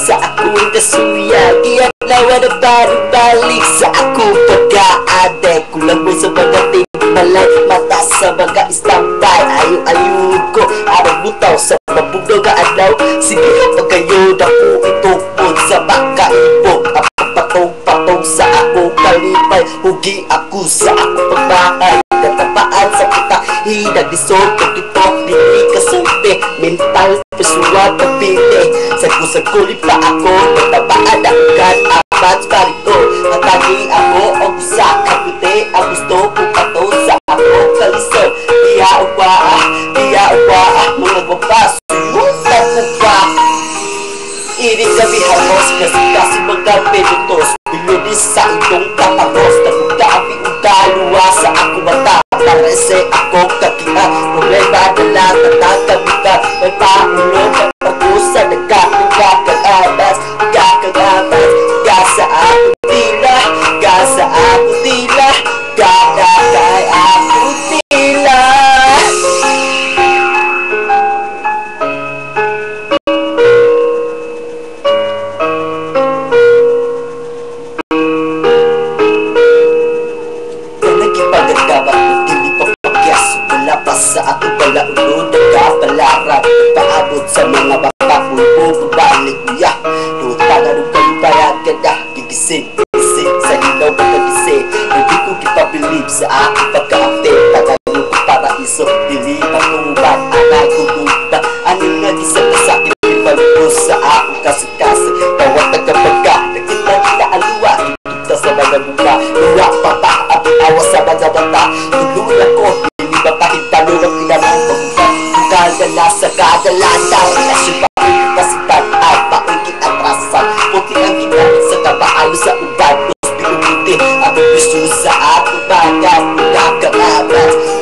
sa akong kasuya. Iyan lawa na parang balik sa akong pagka-adek. Kulang mo sa mga timbalay, mata sa mga istampay. Ayaw ko, arang butaw sa mabugaw ka adlaw. Sige pagkayo na po itupod sa makaibog. Patong-patong sa akong kalipay. Hugi ako sa akong pagbahay. Natapaan sa kita, hinag-disol pagkitok, dili kasulti. Mental, visual, pagpili. Sagko-sagkulit pa ako, natabaan agad apat parito. Matagi ako, ang usa kaputi. Ang gusto ko pato sa akong kalisod. Iya-uwa, mga gupas. Suyutan ko ba? Iring kami halos, kasi mga pelutos. Bilunis sa itong katapos. Nagugdami ang kaluwa sa ako mata. Parese ako kakita. Problema na lang natagkamita. May paulo na pagusa. Nagkakagabas. Gasa ako tila. Gasa ako tila. Gagakay ako tila. Sa atong palaulo, nagkapalaran. Paabot sa mga baka, pulpo, babalik niya. Luta na nung kalibayan ka na. Gigising sa hilaw ka nagising. Hindi ko kipabilib sa aking pagka-update. Tagalo ko paraiso, dili patuban. Anay ko lupa, anong nga gisang kasakit. Ibalubos sa akong kasik-kasik. Tawag nagkabaga, nagkita nila aluwa. Kita sa mga bunga, luwa pata, awas sa mga bata. Tuluyan ko, mapahintalo ng pinamang pagbukan. Kagala sa kagalatan, relasyon pa rin kasitan at paungkit at rasan. Puti ang ginamit sa kabaalo sa uban. Plus pinuputi ang gusto sa atong bagan.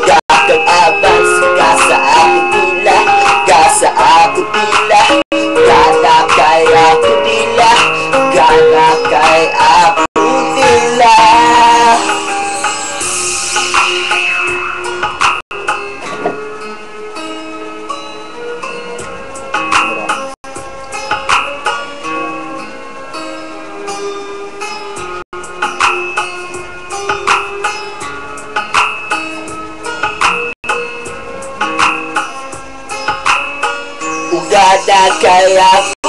Gagagaban, gasa ako tila. Gasa ako tila. Gana kay ako tila. Gana kay ako tila. Gana kay ako